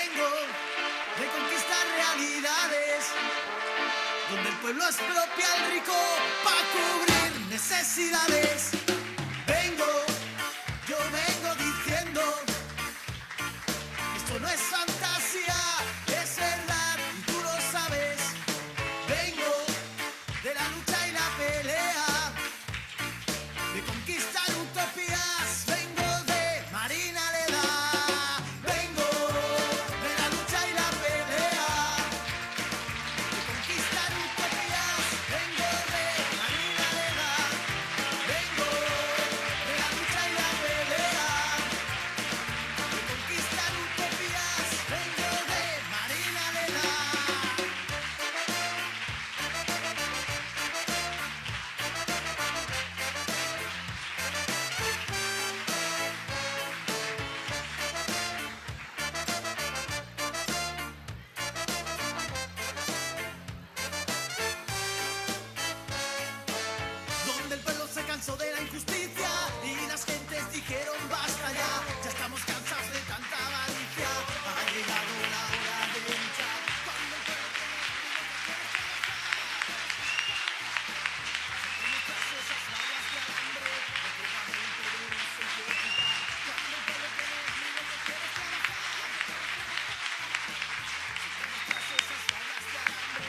Vengo de conquistar realidades, donde el pueblo expropia al rico para cubrir necesidades. Yo vengo diciendo, esto no es fantasía, es verdad, y tú lo sabes. Vengo de la lucha y la pelea, de conquistar utopías. Vengo de Marina Leda. Vengo de la lucha y la pelea, de conquistar utopías. Vengo de Marina Leda. Vengo de la lucha y la pelea, de conquistar utopías. Vengo de Marina Leda. Donde el pueblo se cansó de la injusticia y las gentes dijeron basta ya estamos cansados de tanta avaricia, ha llegado la hora de luchar. Cuando el pueblo tras esas vallas de alambre, nuevamente deben ser quitar. Cuando el pueblo tiene miedo que quiere trabajar, tras esas vallas de alambre.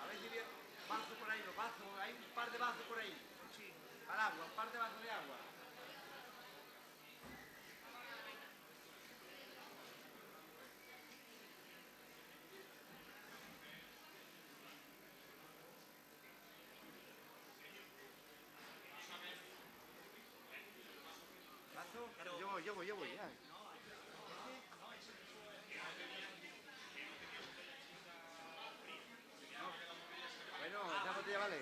A ver si viene vaso por ahí, los vasos, hay un par de vasos por ahí. Sí. Al agua, un par de vasos de agua. ¿Vaso? Yo voy, ya. Bueno, esa botella vale.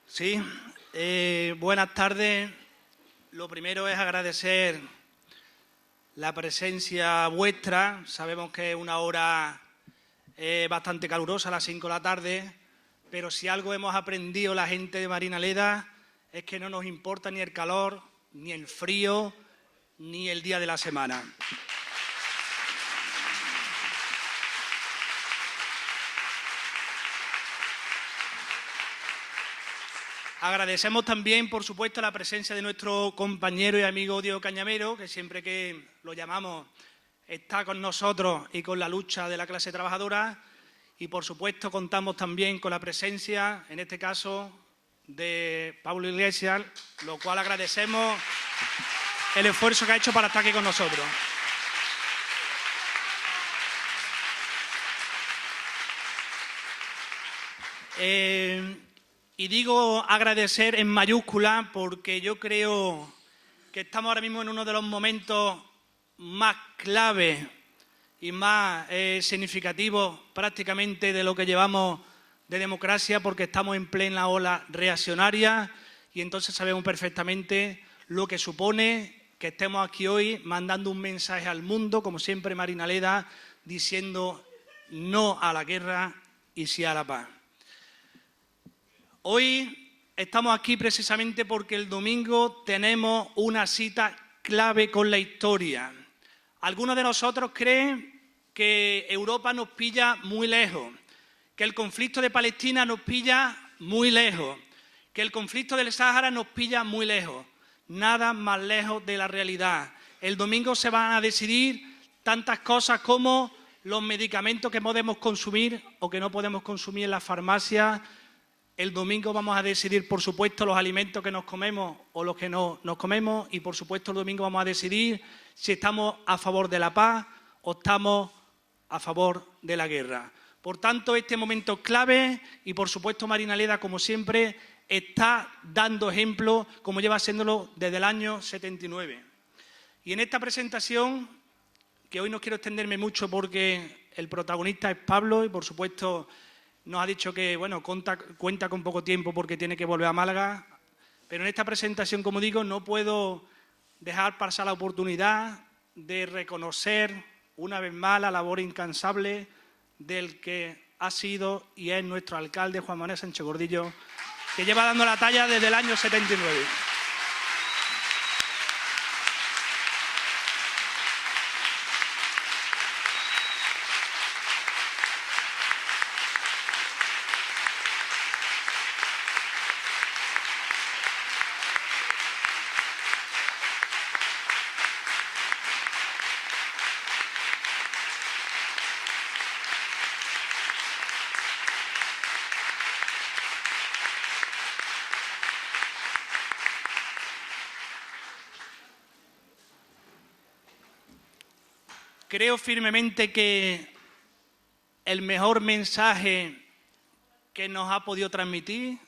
Sí, buenas tardes. Lo primero es agradecer la presencia vuestra. Sabemos que es una hora bastante calurosa, a las 5 de la tarde, pero si algo hemos aprendido la gente de Marina Leda es que no nos importa ni el calor, ni el frío, ni el día de la semana. Agradecemos también, por supuesto, la presencia de nuestro compañero y amigo Diego Cañamero, que siempre que lo llamamos está con nosotros y con la lucha de la clase trabajadora. Y, por supuesto, contamos también con la presencia, en este caso, de Pablo Iglesias, lo cual agradecemos el esfuerzo que ha hecho para estar aquí con nosotros. Y digo agradecer en mayúscula porque yo creo que estamos ahora mismo en uno de los momentos más clave y más significativos prácticamente de lo que llevamos de democracia, porque estamos en plena ola reaccionaria y entonces sabemos perfectamente lo que supone que estemos aquí hoy mandando un mensaje al mundo, como siempre Marina Leda, diciendo no a la guerra y sí a la paz. Hoy estamos aquí precisamente porque el domingo tenemos una cita clave con la historia. Algunos de nosotros creen que Europa nos pilla muy lejos, que el conflicto de Palestina nos pilla muy lejos, que el conflicto del Sáhara nos pilla muy lejos. Nada más lejos de la realidad. El domingo se van a decidir tantas cosas como los medicamentos que podemos consumir o que no podemos consumir en las farmacias. El domingo vamos a decidir, por supuesto, los alimentos que nos comemos o los que no nos comemos, y, por supuesto, el domingo vamos a decidir si estamos a favor de la paz o estamos a favor de la guerra. Por tanto, este momento es clave y, por supuesto, Marina Leda, como siempre, está dando ejemplo, como lleva haciéndolo desde el año 79. Y en esta presentación, que hoy no quiero extenderme mucho porque el protagonista es Pablo y, por supuesto, nos ha dicho que bueno, cuenta con poco tiempo porque tiene que volver a Málaga, pero en esta presentación, como digo, no puedo dejar pasar la oportunidad de reconocer una vez más la labor incansable del que ha sido y es nuestro alcalde, Juan Manuel Sánchez Gordillo, que lleva dando la talla desde el año 79. Creo firmemente que el mejor mensaje que nos ha podido transmitir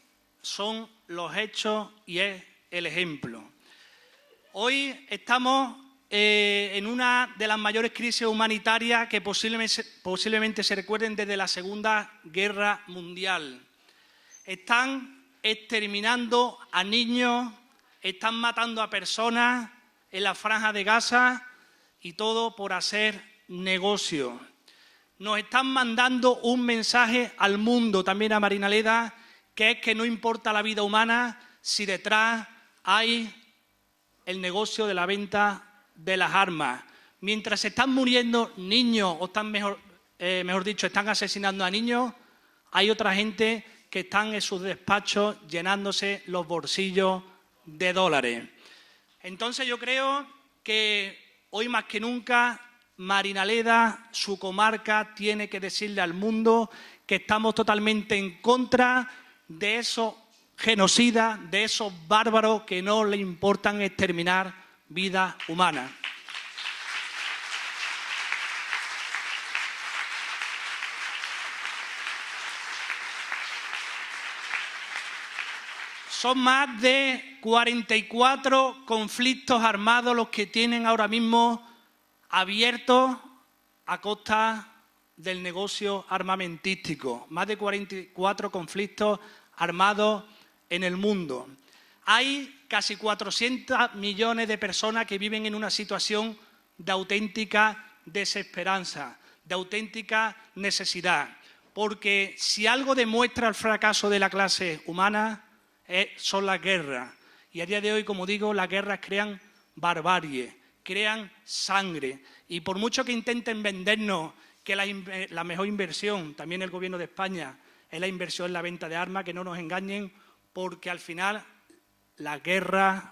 son los hechos y es el ejemplo. Hoy estamos en una de las mayores crisis humanitarias que posiblemente se recuerden desde la Segunda Guerra Mundial. Están exterminando a niños, están matando a personas en la Franja de Gaza, y todo por hacer negocio. Nos están mandando un mensaje al mundo, también a Marina Leda, que es que no importa la vida humana si detrás hay el negocio de la venta de las armas. Mientras se están muriendo niños, o están mejor dicho, están asesinando a niños, hay otra gente que están en sus despachos llenándose los bolsillos de dólares. Entonces yo creo que hoy más que nunca, Marina Leda, su comarca, tiene que decirle al mundo que estamos totalmente en contra de esos genocidas, de esos bárbaros que no le importan exterminar vidas humanas. Son más de 44 conflictos armados los que tienen ahora mismo abiertos a costa del negocio armamentístico. Más de 44 conflictos armados en el mundo. Hay casi 400 millones de personas que viven en una situación de auténtica desesperanza, de auténtica necesidad. Porque si algo demuestra el fracaso de la clase humana, son las guerras. Y a día de hoy, como digo, las guerras crean barbarie, crean sangre. Y por mucho que intenten vendernos que la mejor inversión, también el Gobierno de España, es la inversión en la venta de armas, que no nos engañen, porque al final las guerras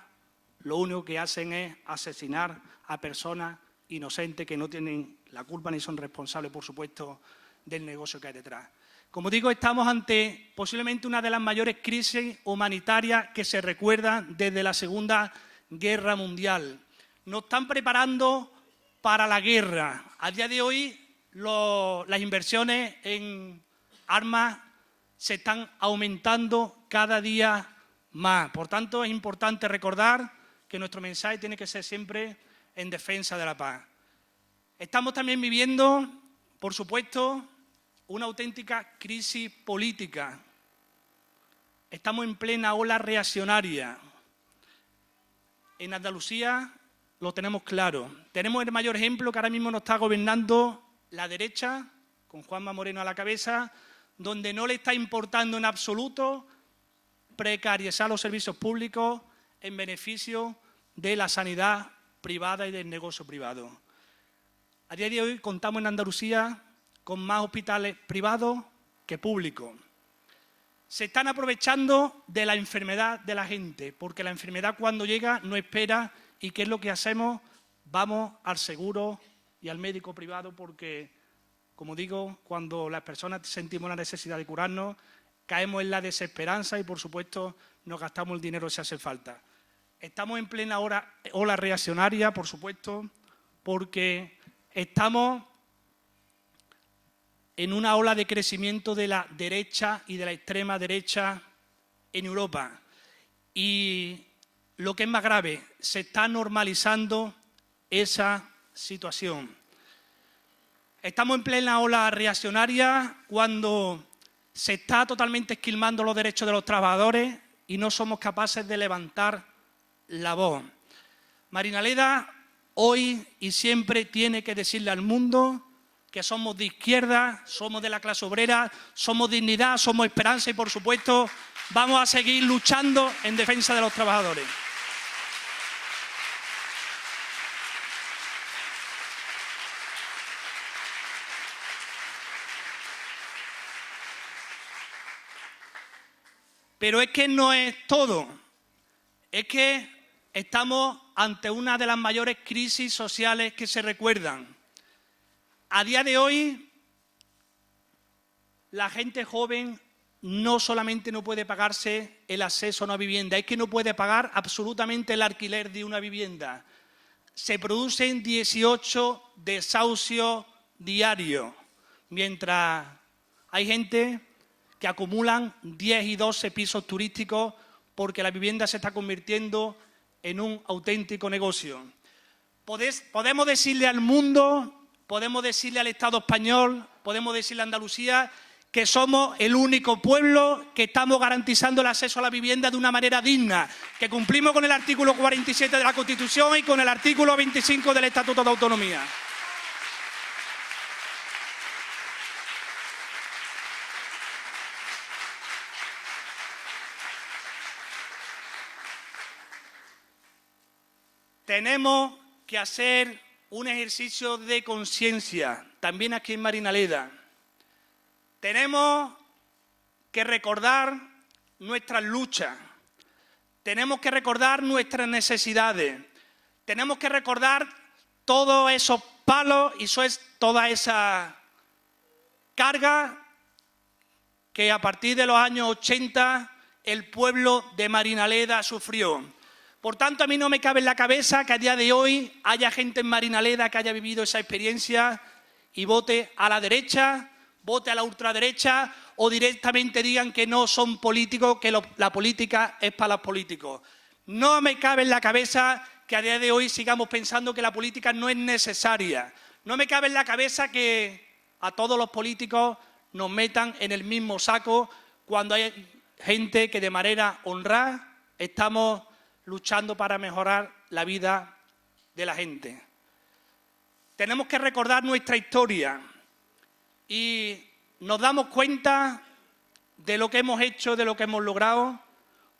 lo único que hacen es asesinar a personas inocentes que no tienen la culpa ni son responsables, por supuesto, del negocio que hay detrás. Como digo, estamos ante posiblemente una de las mayores crisis humanitarias que se recuerdan desde la Segunda Guerra Mundial. Nos están preparando para la guerra. A día de hoy, las inversiones en armas se están aumentando cada día más. Por tanto, es importante recordar que nuestro mensaje tiene que ser siempre en defensa de la paz. Estamos también viviendo, por supuesto, una auténtica crisis política. Estamos en plena ola reaccionaria. En Andalucía lo tenemos claro. Tenemos el mayor ejemplo que ahora mismo nos está gobernando la derecha, con Juanma Moreno a la cabeza, donde no le está importando en absoluto precarizar los servicios públicos en beneficio de la sanidad privada y del negocio privado. A día de hoy contamos en Andalucía con más hospitales privados que públicos. Se están aprovechando de la enfermedad de la gente, porque la enfermedad cuando llega no espera. ¿Y qué es lo que hacemos? Vamos al seguro y al médico privado porque, como digo, cuando las personas sentimos la necesidad de curarnos, caemos en la desesperanza y, por supuesto, nos gastamos el dinero si hace falta. Estamos en plena ola reaccionaria, por supuesto, porque estamos en una ola de crecimiento de la derecha y de la extrema derecha en Europa. Y lo que es más grave, se está normalizando esa situación. Estamos en plena ola reaccionaria cuando se está totalmente esquilmando los derechos de los trabajadores y no somos capaces de levantar la voz. Marinaleda hoy y siempre tiene que decirle al mundo que somos de izquierda, somos de la clase obrera, somos dignidad, somos esperanza y, por supuesto, vamos a seguir luchando en defensa de los trabajadores. Pero es que no es todo, es que estamos ante una de las mayores crisis sociales que se recuerdan. A día de hoy, la gente joven no solamente no puede pagarse el acceso a una vivienda, es que no puede pagar absolutamente el alquiler de una vivienda. Se producen 18 desahucios diarios, mientras hay gente que acumulan 10 y 12 pisos turísticos porque la vivienda se está convirtiendo en un auténtico negocio. Podemos decirle al mundo, podemos decirle al Estado español, podemos decirle a Andalucía que somos el único pueblo que estamos garantizando el acceso a la vivienda de una manera digna, que cumplimos con el artículo 47 de la Constitución y con el artículo 25 del Estatuto de Autonomía. Tenemos que hacer un ejercicio de conciencia, también aquí en Marinaleda. Tenemos que recordar nuestras luchas, tenemos que recordar nuestras necesidades, tenemos que recordar todos esos palos y toda esa carga que a partir de los años 80 el pueblo de Marinaleda sufrió. Por tanto, a mí no me cabe en la cabeza que a día de hoy haya gente en Marinaleda que haya vivido esa experiencia y vote a la derecha, vote a la ultraderecha o directamente digan que no son políticos, que la política es para los políticos. No me cabe en la cabeza que a día de hoy sigamos pensando que la política no es necesaria. No me cabe en la cabeza que a todos los políticos nos metan en el mismo saco cuando hay gente que de manera honrada estamos luchando para mejorar la vida de la gente. Tenemos que recordar nuestra historia y nos damos cuenta de lo que hemos hecho, de lo que hemos logrado,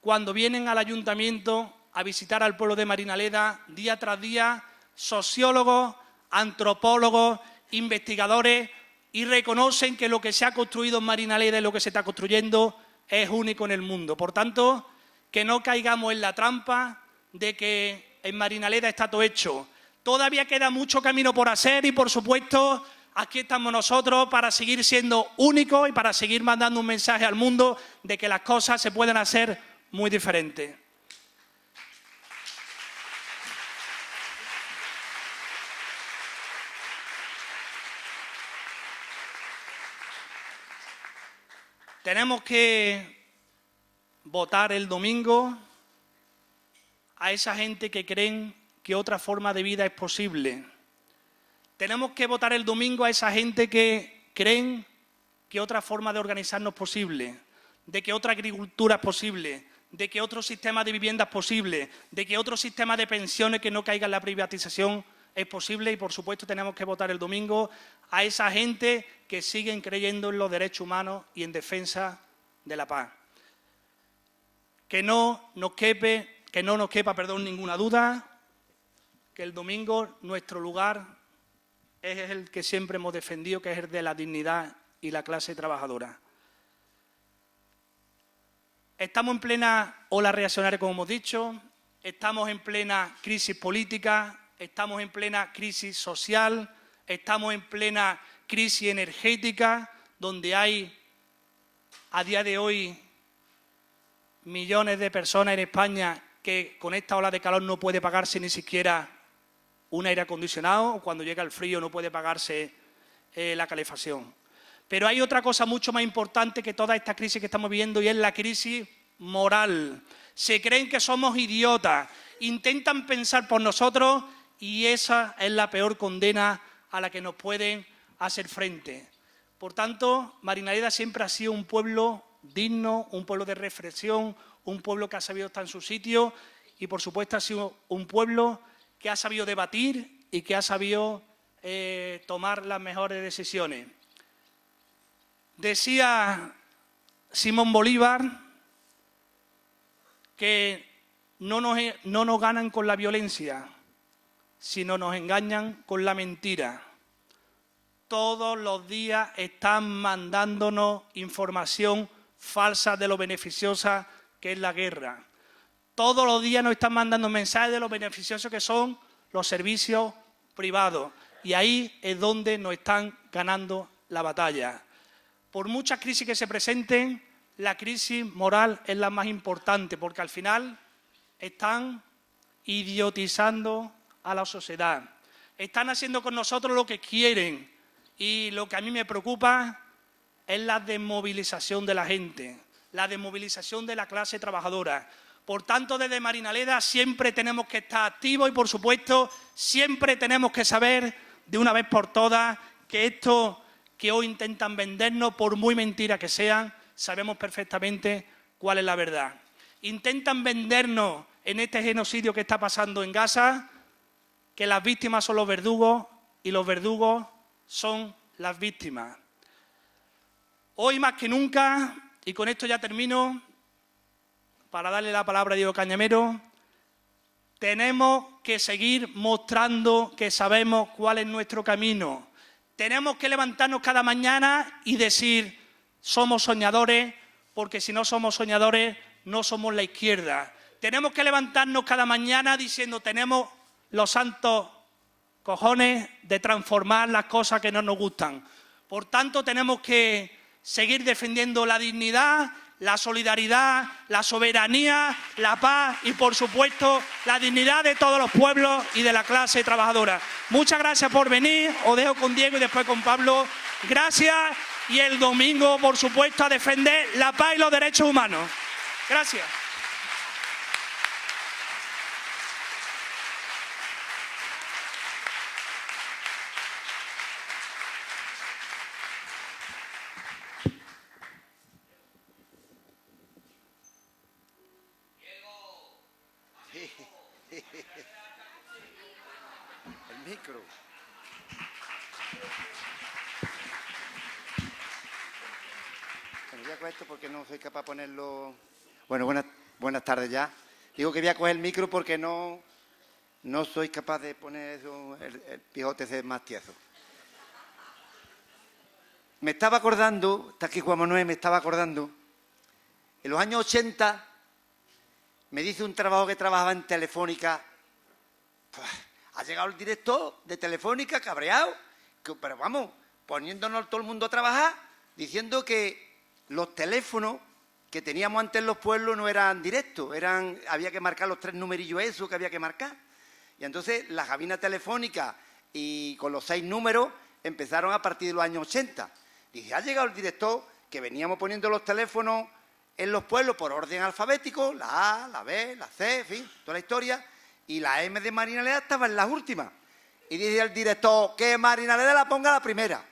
cuando vienen al ayuntamiento a visitar al pueblo de Marinaleda día tras día sociólogos, antropólogos, investigadores y reconocen que lo que se ha construido en Marinaleda y lo que se está construyendo es único en el mundo. Por tanto, que no caigamos en la trampa de que en Marinaleda está todo hecho. Todavía queda mucho camino por hacer y, por supuesto, aquí estamos nosotros para seguir siendo únicos y para seguir mandando un mensaje al mundo de que las cosas se pueden hacer muy diferentes. Tenemos que votar el domingo a esa gente que creen que otra forma de vida es posible. Tenemos que votar el domingo a esa gente que creen que otra forma de organizarnos es posible, de que otra agricultura es posible, de que otro sistema de vivienda es posible, de que otro sistema de pensiones que no caiga en la privatización es posible y, por supuesto, tenemos que votar el domingo a esa gente que siguen creyendo en los derechos humanos y en defensa de la paz. Que no nos quepa, ninguna duda que el domingo nuestro lugar es el que siempre hemos defendido, que es el de la dignidad y la clase trabajadora. Estamos en plena ola reaccionaria, como hemos dicho, estamos en plena crisis política, estamos en plena crisis social, estamos en plena crisis energética, donde hay a día de hoy millones de personas en España que con esta ola de calor no puede pagarse ni siquiera un aire acondicionado, o cuando llega el frío no puede pagarse la calefacción. Pero hay otra cosa mucho más importante que toda esta crisis que estamos viviendo, y es la crisis moral. Se creen que somos idiotas, intentan pensar por nosotros, y esa es la peor condena a la que nos pueden hacer frente. Por tanto, Marinaleda siempre ha sido un pueblo digno, un pueblo de reflexión, un pueblo que ha sabido estar en su sitio y, por supuesto, ha sido un pueblo que ha sabido debatir y que ha sabido tomar las mejores decisiones. Decía Simón Bolívar que no nos ganan con la violencia, sino nos engañan con la mentira. Todos los días están mandándonos información falsa de lo beneficiosa que es la guerra. Todos los días nos están mandando mensajes de lo beneficiosos que son los servicios privados. Y ahí es donde nos están ganando la batalla. Por muchas crisis que se presenten, la crisis moral es la más importante, porque al final están idiotizando a la sociedad. Están haciendo con nosotros lo que quieren, y lo que a mí me preocupa es la desmovilización de la gente, la desmovilización de la clase trabajadora. Por tanto, desde Marinaleda siempre tenemos que estar activos y, por supuesto, siempre tenemos que saber de una vez por todas que esto que hoy intentan vendernos, por muy mentira que sean, sabemos perfectamente cuál es la verdad. Intentan vendernos en este genocidio que está pasando en Gaza que las víctimas son los verdugos y los verdugos son las víctimas. Hoy más que nunca, y con esto ya termino, para darle la palabra a Diego Cañamero, tenemos que seguir mostrando que sabemos cuál es nuestro camino. Tenemos que levantarnos cada mañana y decir, somos soñadores, porque si no somos soñadores, no somos la izquierda. Tenemos que levantarnos cada mañana diciendo, tenemos los santos cojones de transformar las cosas que no nos gustan. Por tanto, tenemos que seguir defendiendo la dignidad, la solidaridad, la soberanía, la paz y, por supuesto, la dignidad de todos los pueblos y de la clase trabajadora. Muchas gracias por venir. Os dejo con Diego y después con Pablo. Gracias. Y el domingo, por supuesto, a defender la paz y los derechos humanos. Gracias. El micro. Bueno, voy a coger esto porque no soy capaz de ponerlo. Bueno, buenas tardes ya. Digo que voy a coger el micro porque no soy capaz de poner eso, el pijote ese más tieso. Me estaba acordando, está aquí Juan Manuel, me estaba acordando, en los años 80 me dice un trabajo que trabajaba en Telefónica. Ha llegado el director de Telefónica cabreado, pero vamos, poniéndonos todo el mundo a trabajar, diciendo que los teléfonos que teníamos antes en los pueblos no eran directos, había que marcar los 3 numerillos esos que había que marcar. Y entonces la cabina telefónica y con los 6 números empezaron a partir de los años 80. Dice, ha llegado el director que veníamos poniendo los teléfonos en los pueblos por orden alfabético, la A, la B, la C, en fin, toda la historia, y la M de Marinaleda estaba en las últimas. Y dice el director, que Marinaleda la ponga la primera.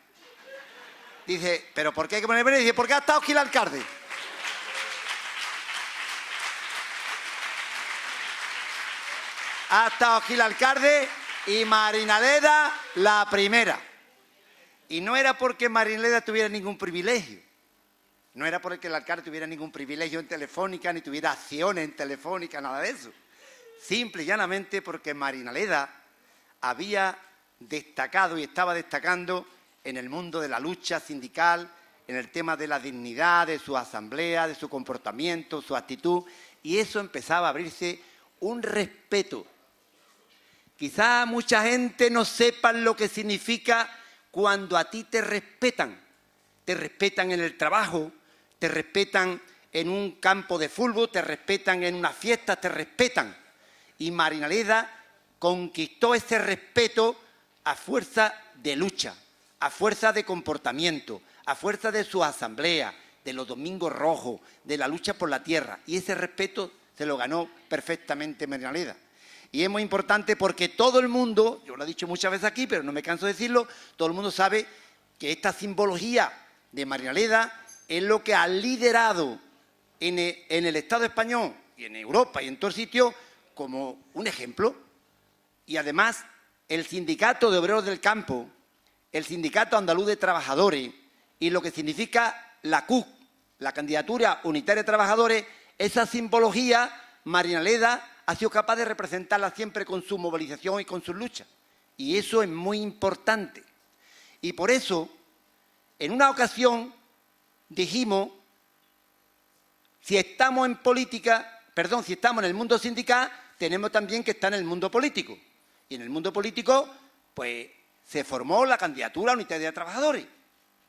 Dice, ¿pero por qué hay que poner primera? Dice, porque ha estado aquí el alcalde. Ha estado aquí el alcalde y Marinaleda la primera. Y no era porque Marinaleda tuviera ningún privilegio. No era porque el alcalde tuviera ningún privilegio en Telefónica, ni tuviera acciones en Telefónica, nada de eso. Simple y llanamente porque Marinaleda había destacado y estaba destacando en el mundo de la lucha sindical, en el tema de la dignidad, de su asamblea, de su comportamiento, su actitud, y eso empezaba a abrirse un respeto. Quizá mucha gente no sepa lo que significa cuando a ti te respetan en el trabajo, te respetan en un campo de fútbol, te respetan en una fiesta, te respetan. Y Marinaleda conquistó ese respeto a fuerza de lucha, a fuerza de comportamiento, a fuerza de su asamblea, de los domingos rojos, de la lucha por la tierra. Y ese respeto se lo ganó perfectamente Marinaleda. Y es muy importante porque todo el mundo, yo lo he dicho muchas veces aquí, pero no me canso de decirlo, todo el mundo sabe que esta simbología de Marinaleda es lo que ha liderado en el Estado español y en Europa y en todo el sitio como un ejemplo. Y además el Sindicato de Obreros del Campo, el Sindicato Andaluz de Trabajadores y lo que significa la CUT, la Candidatura Unitaria de Trabajadores, esa simbología Marinaleda ha sido capaz de representarla siempre con su movilización y con sus luchas. Y eso es muy importante. Y por eso, en una ocasión, dijimos, si estamos en política, perdón, si estamos en el mundo sindical, tenemos también que estar en el mundo político. Y en el mundo político, pues, se formó la Candidatura Unitaria de Trabajadores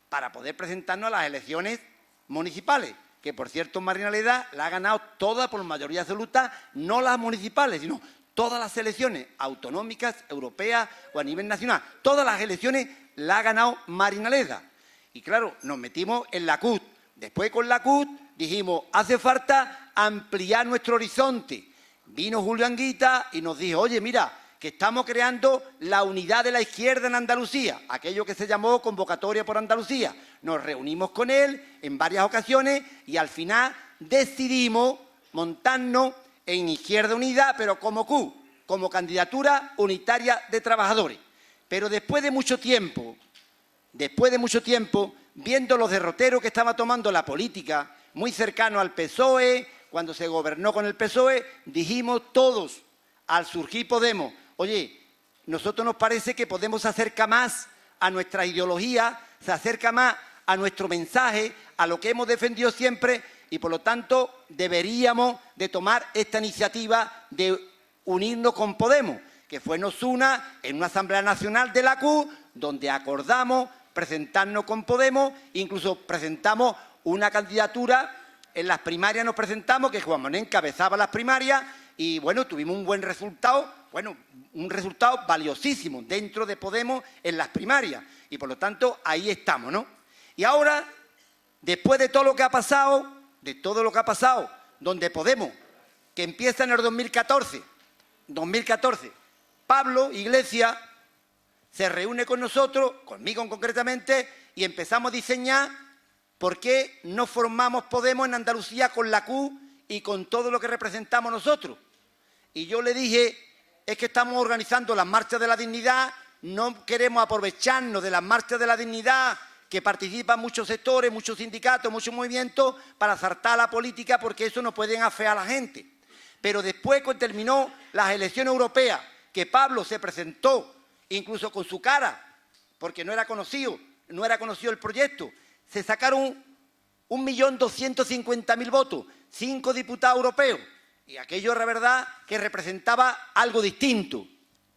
para poder presentarnos a las elecciones municipales, que por cierto Marinaleda la ha ganado toda por mayoría absoluta, no las municipales, sino todas las elecciones autonómicas, europeas o a nivel nacional. Todas las elecciones la ha ganado Marinaleda. Y claro, nos metimos en la CUT. Después con la CUT dijimos, hace falta ampliar nuestro horizonte. Vino Julio Anguita y nos dijo, oye, mira, que estamos creando la unidad de la izquierda en Andalucía, aquello que se llamó Convocatoria por Andalucía. Nos reunimos con él en varias ocasiones y al final decidimos montarnos en Izquierda Unida, pero como CUT, como Candidatura Unitaria de Trabajadores. Pero después de mucho tiempo, viendo los derroteros que estaba tomando la política, muy cercano al PSOE, cuando se gobernó con el PSOE, dijimos todos, al surgir Podemos, oye, nosotros nos parece que Podemos se acerca más a nuestra ideología, se acerca más a nuestro mensaje, a lo que hemos defendido siempre y por lo tanto deberíamos de tomar esta iniciativa de unirnos con Podemos, que fue Nos Una en una Asamblea Nacional de la CUT, donde acordamos presentarnos con Podemos, incluso presentamos una candidatura, en las primarias nos presentamos, que Juan Manuel encabezaba las primarias y bueno, tuvimos un buen resultado, un resultado valiosísimo dentro de Podemos en las primarias y por lo tanto ahí estamos, ¿no? Y ahora, después de todo lo que ha pasado, donde Podemos, que empieza en el 2014, Pablo Iglesias se reúne con nosotros, conmigo concretamente, y empezamos a diseñar por qué no formamos Podemos en Andalucía con la CUT y con todo lo que representamos nosotros. Y yo le dije, es que estamos organizando las marchas de la dignidad, no queremos aprovecharnos de las marchas de la dignidad que participan muchos sectores, muchos sindicatos, muchos movimientos, para saltar a la política porque eso nos puede afear a la gente. Pero después, cuando terminó las elecciones europeas, que Pablo se presentó, incluso con su cara, porque no era conocido el proyecto, se sacaron 1.250.000 votos, 5 diputados europeos, y aquello era verdad que representaba algo distinto.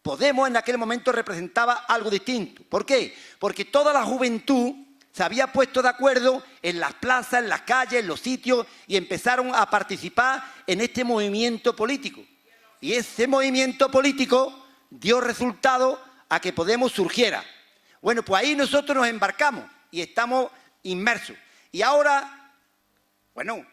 Podemos en aquel momento representaba algo distinto. ¿Por qué? Porque toda la juventud se había puesto de acuerdo en las plazas, en las calles, en los sitios, y empezaron a participar en este movimiento político. Y ese movimiento político dio resultado a que Podemos surgiera. Bueno, pues ahí nosotros nos embarcamos y estamos inmersos. Y ahora, bueno,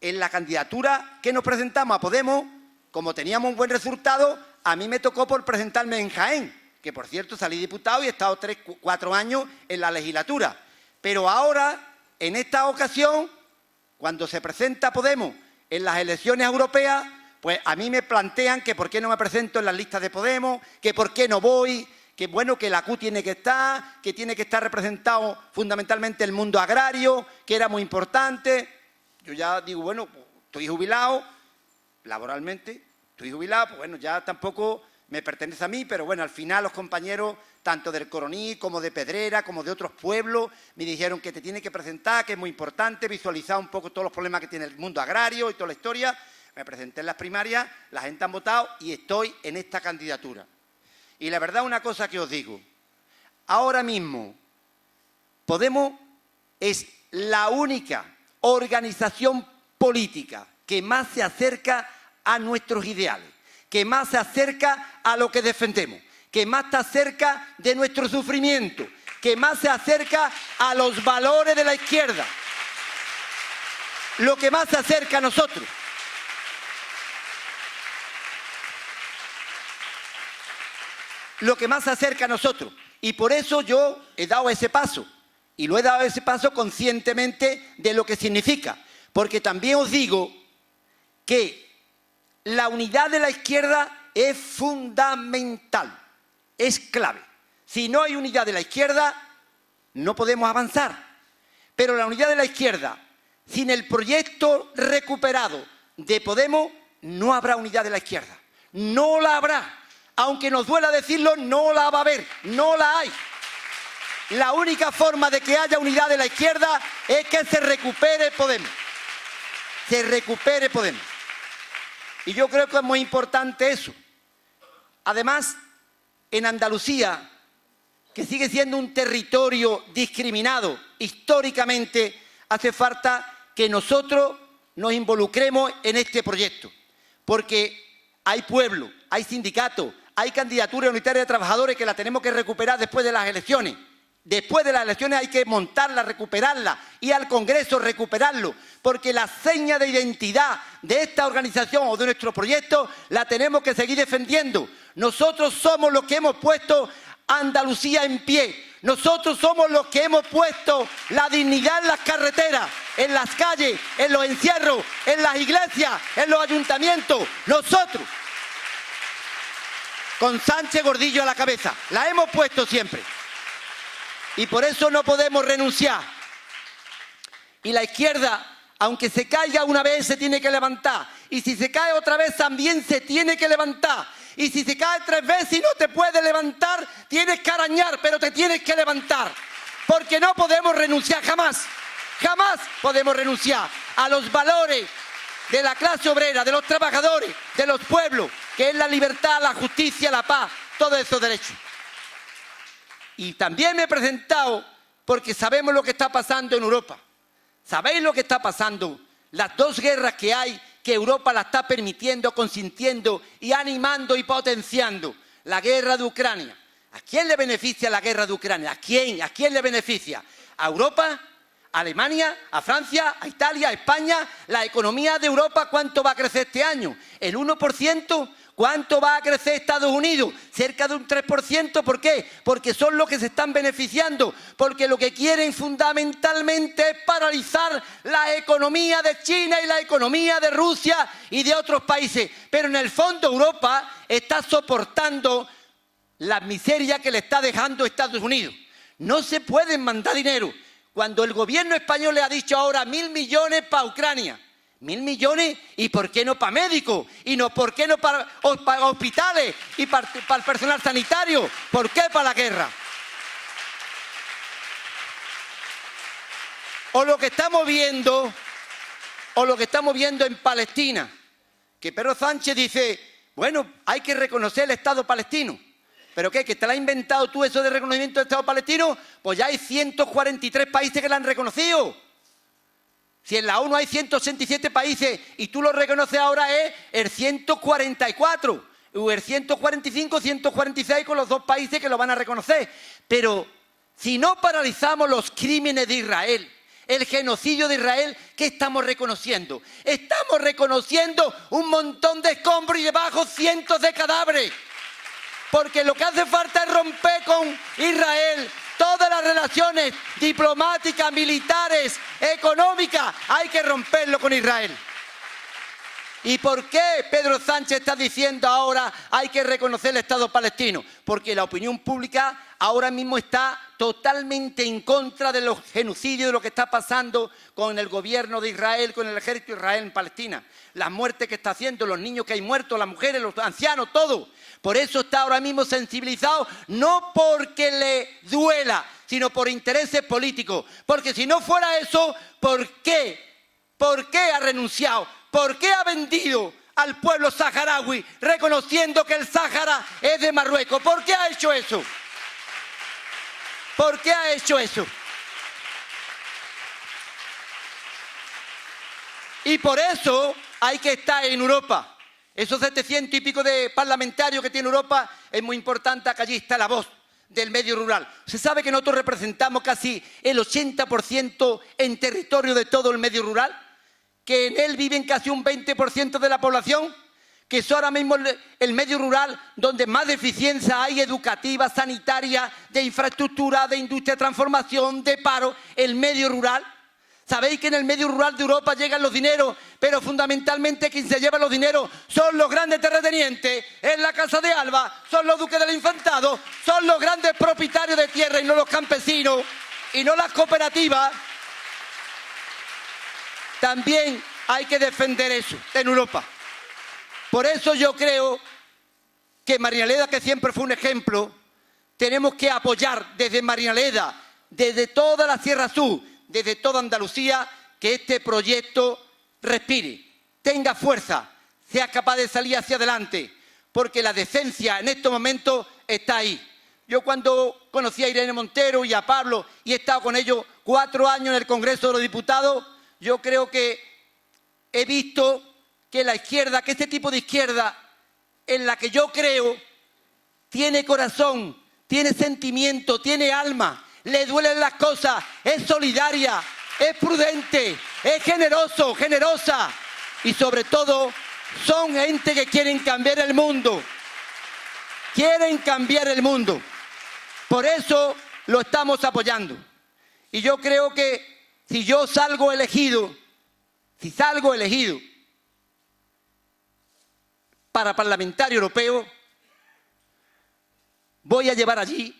en la candidatura que nos presentamos a Podemos, como teníamos un buen resultado, a mí me tocó por presentarme en Jaén, que por cierto salí diputado y he estado 4 años en la legislatura. Pero ahora, en esta ocasión, cuando se presenta Podemos en las elecciones europeas, Pues a mí me plantean que por qué no me presento en las listas de Podemos, que por qué no voy, que bueno, que la CUT tiene que estar representado fundamentalmente el mundo agrario, que era muy importante. Yo ya digo, bueno, pues, estoy jubilado, laboralmente, estoy jubilado, pues bueno, ya tampoco me pertenece a mí, pero bueno, al final los compañeros, tanto del Coroní como de Pedrera, como de otros pueblos, me dijeron que te tiene que presentar, que es muy importante visualizar un poco todos los problemas que tiene el mundo agrario y toda la historia. Me presenté en las primarias, la gente ha votado y estoy en esta candidatura. Y la verdad, una cosa que os digo, ahora mismo Podemos es la única organización política que más se acerca a nuestros ideales, que más se acerca a lo que defendemos, que más está cerca de nuestro sufrimiento, que más se acerca a los valores de la izquierda, lo que más se acerca a nosotros. Lo que más se acerca a nosotros. Y por eso yo he dado ese paso. Y lo he dado ese paso conscientemente de lo que significa. Porque también os digo que la unidad de la izquierda es fundamental, es clave. Si no hay unidad de la izquierda, no podemos avanzar. Pero la unidad de la izquierda, sin el proyecto recuperado de Podemos, no habrá unidad de la izquierda. No la habrá. Aunque nos duela decirlo, no la va a haber, no la hay. La única forma de que haya unidad de la izquierda es que se recupere Podemos. Se recupere Podemos. Y yo creo que es muy importante eso. Además, en Andalucía, que sigue siendo un territorio discriminado históricamente, hace falta que nosotros nos involucremos en este proyecto. Porque hay pueblo, hay sindicatos, hay candidatura unitaria de trabajadores que la tenemos que recuperar después de las elecciones. Después de las elecciones hay que montarla, recuperarla, y al Congreso recuperarlo, porque la seña de identidad de esta organización o de nuestro proyecto la tenemos que seguir defendiendo. Nosotros somos los que hemos puesto Andalucía en pie. Nosotros somos los que hemos puesto la dignidad en las carreteras, en las calles, en los encierros, en las iglesias, en los ayuntamientos. Nosotros, con Sánchez Gordillo a la cabeza, la hemos puesto siempre. Y por eso no podemos renunciar. Y la izquierda, aunque se caiga una vez, se tiene que levantar. Y si se cae otra vez, también se tiene que levantar. Y si se cae 3 veces y no te puedes levantar, tienes que arañar, pero te tienes que levantar. Porque no podemos renunciar jamás. Jamás podemos renunciar a los valores de la clase obrera, de los trabajadores, de los pueblos, que es la libertad, la justicia, la paz, todos esos derechos. Y también me he presentado porque sabemos lo que está pasando en Europa. ¿Sabéis lo que está pasando? Las 2 guerras que hay, que Europa la está permitiendo, consintiendo y animando y potenciando. La guerra de Ucrania. ¿A quién le beneficia la guerra de Ucrania? ¿A quién? ¿A quién le beneficia? ¿A Europa? ¿A Alemania? ¿A Francia? ¿A Italia? ¿A España? ¿La economía de Europa cuánto va a crecer este año? ¿El 1%? ¿Cuánto va a crecer Estados Unidos? Cerca de un 3%. ¿Por qué? Porque son los que se están beneficiando. Porque lo que quieren fundamentalmente es paralizar la economía de China y la economía de Rusia y de otros países. Pero en el fondo Europa está soportando la miseria que le está dejando Estados Unidos. No se pueden mandar dinero. Cuando el gobierno español le ha dicho ahora 1.000 millones para Ucrania. 1.000 millones, ¿y por qué no para médicos? ¿Y no por qué no para hospitales y para el personal sanitario? ¿Por qué para la guerra? O lo que estamos viendo en Palestina, que Pedro Sánchez dice, bueno, hay que reconocer el Estado palestino. ¿Pero qué? ¿Que te lo has inventado tú eso de reconocimiento del Estado palestino? Pues ya hay 143 países que lo han reconocido. Si en la ONU hay 187 países y tú lo reconoces ahora es el 144, o el 145, 146 con los 2 países que lo van a reconocer. Pero si no paralizamos los crímenes de Israel, el genocidio de Israel, ¿qué estamos reconociendo? Estamos reconociendo un montón de escombros y debajo cientos de cadáveres. Porque lo que hace falta es romper con Israel todas las relaciones diplomáticas, militares, económicas. Hay que romperlo con Israel. ¿Y por qué Pedro Sánchez está diciendo ahora hay que reconocer el Estado palestino? Porque la opinión pública ahora mismo está totalmente en contra de los genocidios, de lo que está pasando con el gobierno de Israel, con el ejército de Israel en Palestina. Las muertes que está haciendo, los niños que hay muertos, las mujeres, los ancianos, todo. Por eso está ahora mismo sensibilizado, no porque le duela, sino por intereses políticos. Porque si no fuera eso, ¿por qué? ¿Por qué ha renunciado? ¿Por qué ha vendido al pueblo saharaui reconociendo que el Sáhara es de Marruecos? ¿Por qué ha hecho eso? ¿Por qué ha hecho eso? Y por eso hay que estar en Europa. Esos 700 y pico de parlamentarios que tiene Europa, es muy importante que allí está la voz del medio rural. Se sabe que nosotros representamos casi el 80% en territorio de todo el medio rural, que en él viven casi un 20% de la población, que es ahora mismo el medio rural donde más deficiencia hay educativa, sanitaria, de infraestructura, de industria de transformación, de paro, el medio rural. Sabéis que en el medio rural de Europa llegan los dineros, pero fundamentalmente quien se lleva los dineros son los grandes terratenientes, en la Casa de Alba, son los duques del Infantado, son los grandes propietarios de tierra y no los campesinos, y no las cooperativas. También hay que defender eso en Europa. Por eso yo creo que Marinaleda, que siempre fue un ejemplo, tenemos que apoyar desde Marinaleda, desde toda la Sierra Sur, desde toda Andalucía, que este proyecto respire, tenga fuerza, sea capaz de salir hacia adelante, porque la decencia en estos momentos está ahí. Yo cuando conocí a Irene Montero y a Pablo y he estado con ellos 4 años en el Congreso de los Diputados, yo creo que he visto que la izquierda, que este tipo de izquierda en la que yo creo, tiene corazón, tiene sentimiento, tiene alma, le duelen las cosas, es solidaria, es prudente, es generoso, generosa y sobre todo son gente que quieren cambiar el mundo. Quieren cambiar el mundo. Por eso lo estamos apoyando. Y yo creo que si yo salgo elegido, para parlamentario europeo, voy a llevar allí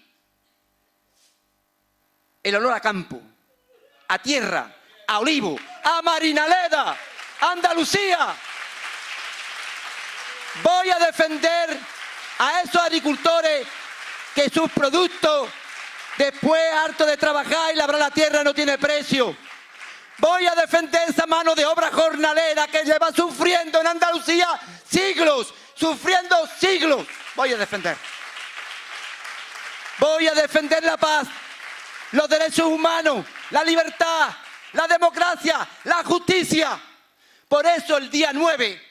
el olor a campo, a tierra, a olivo, a Marinaleda, a Andalucía. Voy a defender a esos agricultores que sus productos, después harto de trabajar y labrar la tierra, no tiene precio. Voy a defender esa mano de obra jornalera que lleva sufriendo en Andalucía siglos, sufriendo siglos. Voy a defender. Voy a defender la paz, los derechos humanos, la libertad, la democracia, la justicia. Por eso el día 9,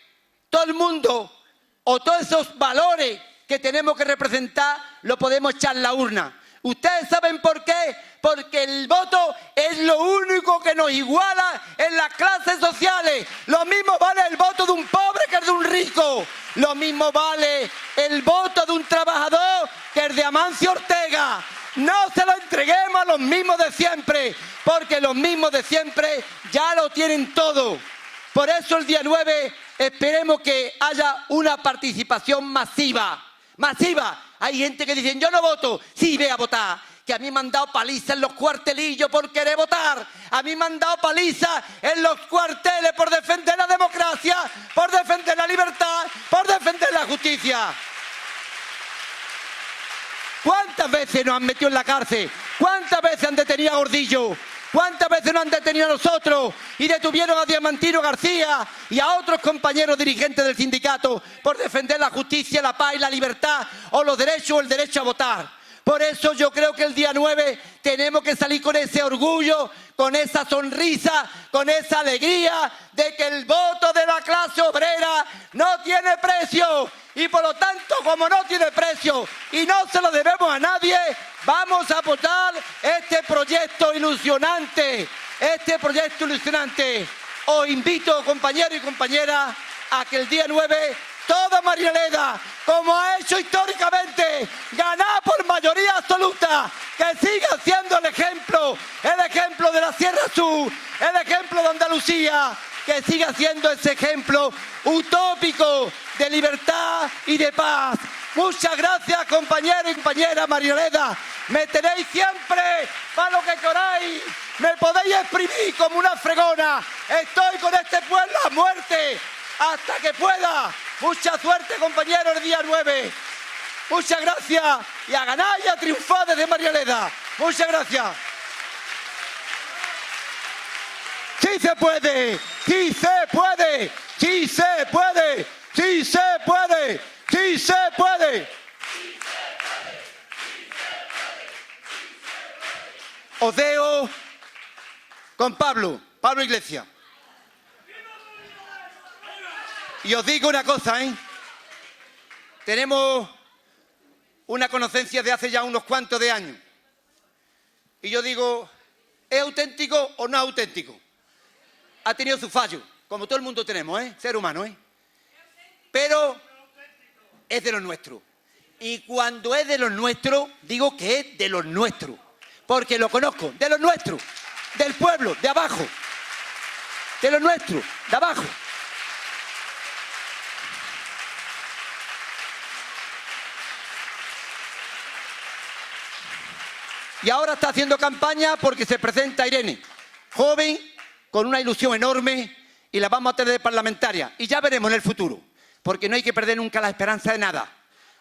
todo el mundo, o todos esos valores que tenemos que representar, lo podemos echar en la urna. ¿Ustedes saben por qué? Porque el voto es lo único que nos iguala en las clases sociales. Lo mismo vale el voto de un pobre que el de un rico. Lo mismo vale el voto de un trabajador que el de Amancio Ortega. No se lo entreguemos a los mismos de siempre, porque los mismos de siempre ya lo tienen todo. Por eso el día 9 esperemos que haya una participación masiva. Masiva. Hay gente que dice, yo no voto. Sí, ve a votar. Que a mí me han dado paliza en los cuartelillos por querer votar. A mí me han dado paliza en los cuarteles por defender la democracia, por defender la libertad, por defender la justicia. ¿Cuántas veces nos han metido en la cárcel? ¿Cuántas veces han detenido a Gordillo? ¿Cuántas veces nos han detenido a nosotros y detuvieron a Diamantino García y a otros compañeros dirigentes del sindicato por defender la justicia, la paz y la libertad o los derechos o el derecho a votar? Por eso yo creo que el día 9 tenemos que salir con ese orgullo, con esa sonrisa, con esa alegría de que el voto de la clase obrera no tiene precio. Y por lo tanto, como no tiene precio y no se lo debemos a nadie, vamos a apoyar este proyecto ilusionante. Os invito, compañeros y compañeras, a que el día 9 toda Marinaleda, como ha hecho históricamente, ganar por mayoría absoluta, que siga siendo el ejemplo de la Sierra Sur, el ejemplo de Andalucía, que siga siendo ese ejemplo utópico de libertad y de paz. Muchas gracias, compañeros y compañeras. Marinaleda, me tenéis siempre para lo que queráis. Me podéis exprimir como una fregona. Estoy con este pueblo a muerte hasta que pueda. Mucha suerte, compañeros, el día 9. Muchas gracias y a ganar y a triunfar desde Marinaleda. Muchas gracias. ¡Sí se puede! ¡Sí se puede! ¡Sí se puede! ¡Sí se puede! ¡Sí se puede! Os dejo con Pablo Iglesias. Y os digo una cosa, ¿eh? Tenemos una conocencia de hace ya unos cuantos de años. Y yo digo, ¿es auténtico o no es auténtico? Ha tenido su fallo, como todo el mundo tenemos, ¿eh? Ser humano, ¿eh? Pero es de los nuestros. Y cuando es de los nuestros, digo que es de los nuestros. Porque lo conozco, de los nuestros, del pueblo, de abajo. De los nuestros, de abajo. Y ahora está haciendo campaña porque se presenta Irene, joven, con una ilusión enorme, y la vamos a tener de parlamentaria. Y ya veremos en el futuro, porque no hay que perder nunca la esperanza de nada.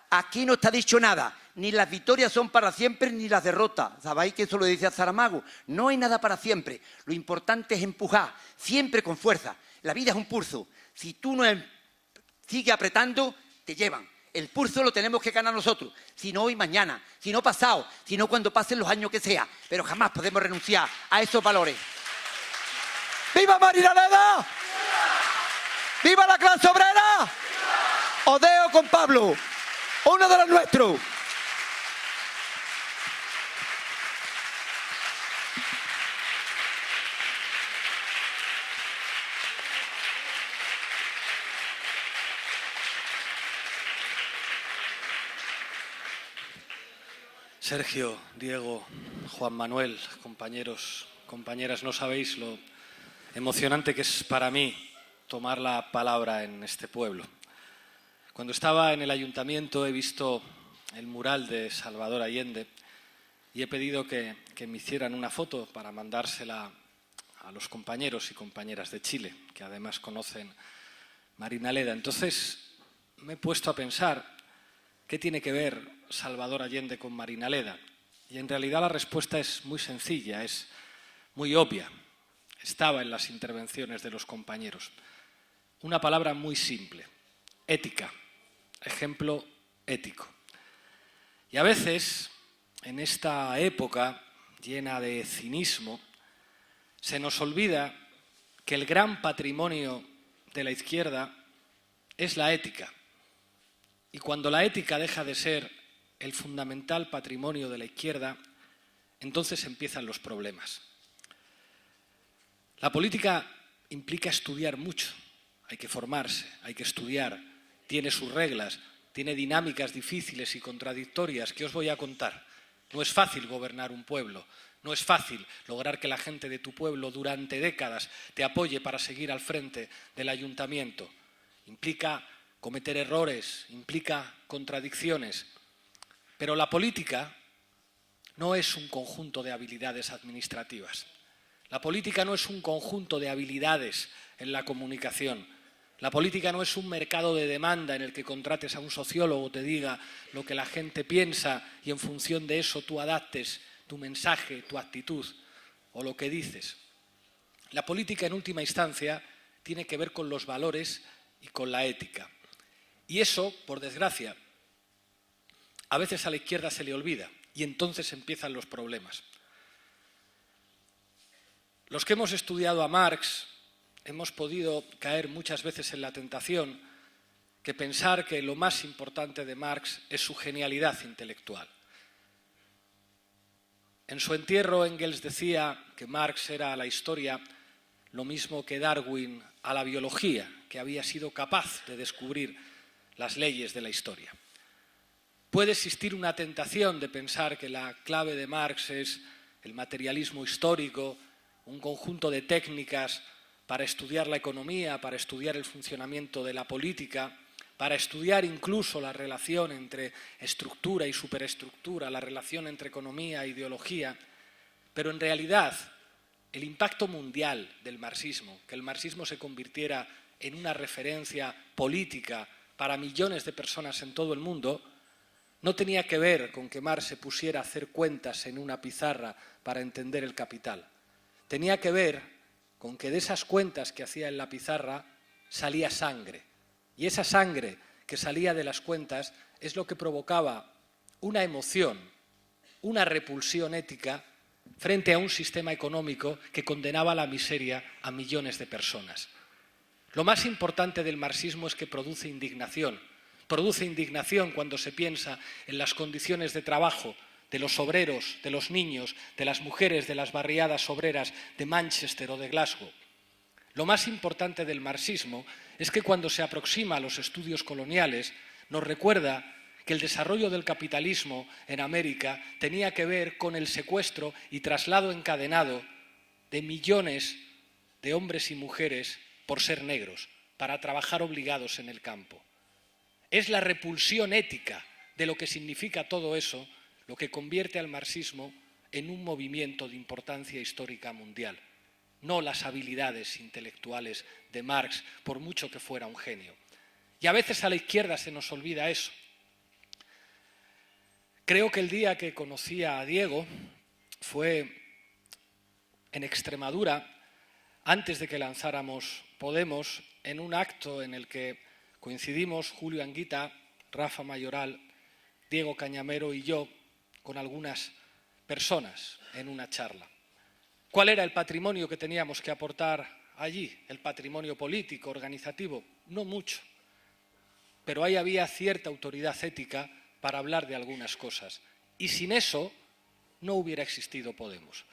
Aquí no está dicho nada, ni las victorias son para siempre, ni las derrotas. ¿Sabéis que eso lo decía Saramago? No hay nada para siempre. Lo importante es empujar, siempre con fuerza. La vida es un pulso. Si tú no sigues apretando, te llevan. El pulso lo tenemos que ganar nosotros, si no hoy, mañana, si no pasado, si no cuando pasen los años que sea, pero jamás podemos renunciar a esos valores. ¡Viva Marinaleda! ¡Viva! ¡Viva la clase obrera! ¡Viva! Os dejo con Pablo, uno de los nuestros. Sergio, Diego, Juan Manuel, compañeros, compañeras, no sabéis lo emocionante que es para mí tomar la palabra en este pueblo. Cuando estaba en el ayuntamiento he visto el mural de Salvador Allende y he pedido que me hicieran una foto para mandársela a los compañeros y compañeras de Chile, que además conocen Marinaleda. Entonces me he puesto a pensar qué tiene que ver Salvador Allende con Marinaleda. Y en realidad la respuesta es muy sencilla, es muy obvia. Estaba en las intervenciones de los compañeros. Una palabra muy simple, ética, ejemplo ético. Y a veces, en esta época llena de cinismo, se nos olvida que el gran patrimonio de la izquierda es la ética. Y cuando la ética deja de ser el fundamental patrimonio de la izquierda, entonces empiezan los problemas. La política implica estudiar mucho, hay que formarse, hay que estudiar, tiene sus reglas, tiene dinámicas difíciles y contradictorias que os voy a contar. No es fácil gobernar un pueblo, no es fácil lograr que la gente de tu pueblo durante décadas te apoye para seguir al frente del ayuntamiento. Implica cometer errores, implica contradicciones. Pero la política no es un conjunto de habilidades administrativas. La política no es un conjunto de habilidades en la comunicación. La política no es un mercado de demanda en el que contrates a un sociólogo, te diga lo que la gente piensa y en función de eso tú adaptes tu mensaje, tu actitud o lo que dices. La política, en última instancia, tiene que ver con los valores y con la ética. Y eso, por desgracia, a veces a la izquierda se le olvida y entonces empiezan los problemas. Los que hemos estudiado a Marx hemos podido caer muchas veces en la tentación que pensar que lo más importante de Marx es su genialidad intelectual. En su entierro, Engels decía que Marx era a la historia lo mismo que Darwin a la biología, que había sido capaz de descubrir las leyes de la historia. Puede existir una tentación de pensar que la clave de Marx es el materialismo histórico, un conjunto de técnicas para estudiar la economía, para estudiar el funcionamiento de la política, para estudiar incluso la relación entre estructura y superestructura, la relación entre economía e ideología, pero en realidad el impacto mundial del marxismo, que el marxismo se convirtiera en una referencia política para millones de personas en todo el mundo, no tenía que ver con que Marx se pusiera a hacer cuentas en una pizarra para entender el capital. Tenía que ver con que de esas cuentas que hacía en la pizarra salía sangre. Y esa sangre que salía de las cuentas es lo que provocaba una emoción, una repulsión ética frente a un sistema económico que condenaba a la miseria a millones de personas. Lo más importante del marxismo es que produce indignación. Produce indignación cuando se piensa en las condiciones de trabajo de los obreros, de los niños, de las mujeres de las barriadas obreras de Manchester o de Glasgow. Lo más importante del marxismo es que cuando se aproxima a los estudios coloniales nos recuerda que el desarrollo del capitalismo en América tenía que ver con el secuestro y traslado encadenado de millones de hombres y mujeres por ser negros, para trabajar obligados en el campo. Es la repulsión ética de lo que significa todo eso lo que convierte al marxismo en un movimiento de importancia histórica mundial, no las habilidades intelectuales de Marx, por mucho que fuera un genio. Y a veces a la izquierda se nos olvida eso. Creo que el día que conocí a Diego fue en Extremadura, antes de que lanzáramos Podemos, en un acto en el que coincidimos Julio Anguita, Rafa Mayoral, Diego Cañamero y yo con algunas personas en una charla. ¿Cuál era el patrimonio que teníamos que aportar allí? El patrimonio político, organizativo, no mucho. Pero ahí había cierta autoridad ética para hablar de algunas cosas. Y sin eso no hubiera existido Podemos.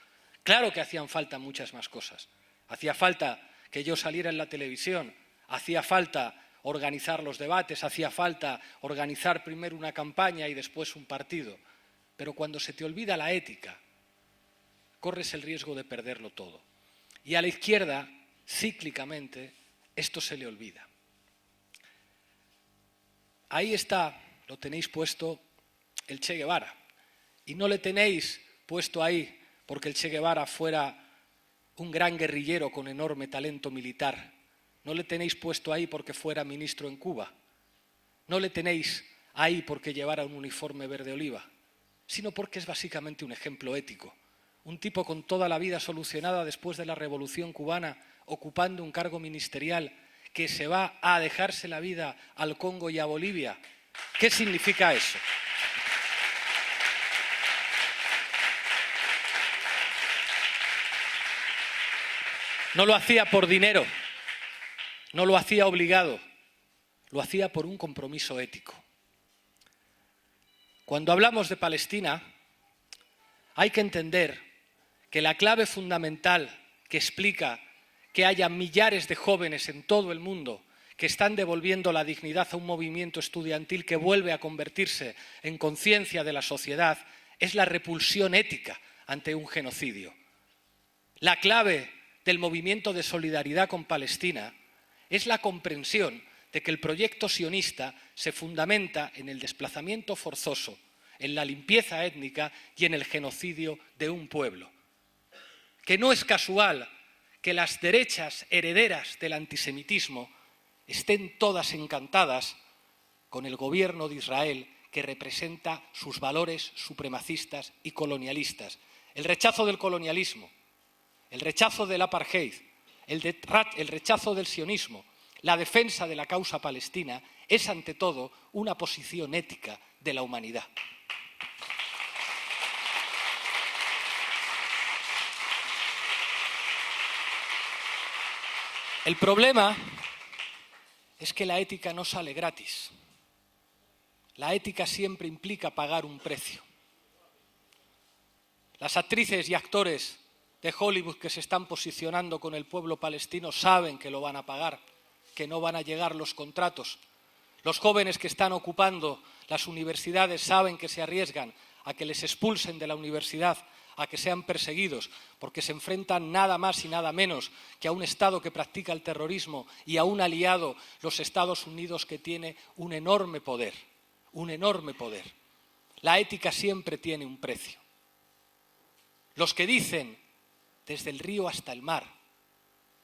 Claro que hacían falta muchas más cosas. Hacía falta que yo saliera en la televisión, hacía falta organizar los debates, hacía falta organizar primero una campaña y después un partido. Pero cuando se te olvida la ética, corres el riesgo de perderlo todo. Y a la izquierda, cíclicamente, esto se le olvida. Ahí está, lo tenéis puesto, el Che Guevara. Y no le tenéis puesto ahí porque el Che Guevara fuera un gran guerrillero con enorme talento militar. No le tenéis puesto ahí porque fuera ministro en Cuba. No le tenéis ahí porque llevara un uniforme verde oliva, sino porque es básicamente un ejemplo ético. Un tipo con toda la vida solucionada después de la Revolución Cubana, ocupando un cargo ministerial, que se va a dejarse la vida al Congo y a Bolivia. ¿Qué significa eso? No lo hacía por dinero, no lo hacía obligado, lo hacía por un compromiso ético. Cuando hablamos de Palestina, hay que entender que la clave fundamental que explica que haya millares de jóvenes en todo el mundo que están devolviendo la dignidad a un movimiento estudiantil que vuelve a convertirse en conciencia de la sociedad es la repulsión ética ante un genocidio. La clave del movimiento de solidaridad con Palestina es la comprensión de que el proyecto sionista se fundamenta en el desplazamiento forzoso, en la limpieza étnica y en el genocidio de un pueblo. Que no es casual que las derechas herederas del antisemitismo estén todas encantadas con el gobierno de Israel, que representa sus valores supremacistas y colonialistas. El rechazo del colonialismo, el rechazo del apartheid, el rechazo del sionismo, la defensa de la causa palestina es ante todo una posición ética de la humanidad. El problema es que la ética no sale gratis. La ética siempre implica pagar un precio. Las actrices y actores de Hollywood que se están posicionando con el pueblo palestino saben que lo van a pagar, que no van a llegar los contratos. Los jóvenes que están ocupando las universidades saben que se arriesgan a que les expulsen de la universidad, a que sean perseguidos, porque se enfrentan nada más y nada menos que a un Estado que practica el terrorismo y a un aliado, los Estados Unidos, que tiene un enorme poder, un enorme poder. La ética siempre tiene un precio. Los que dicen, desde el río hasta el mar,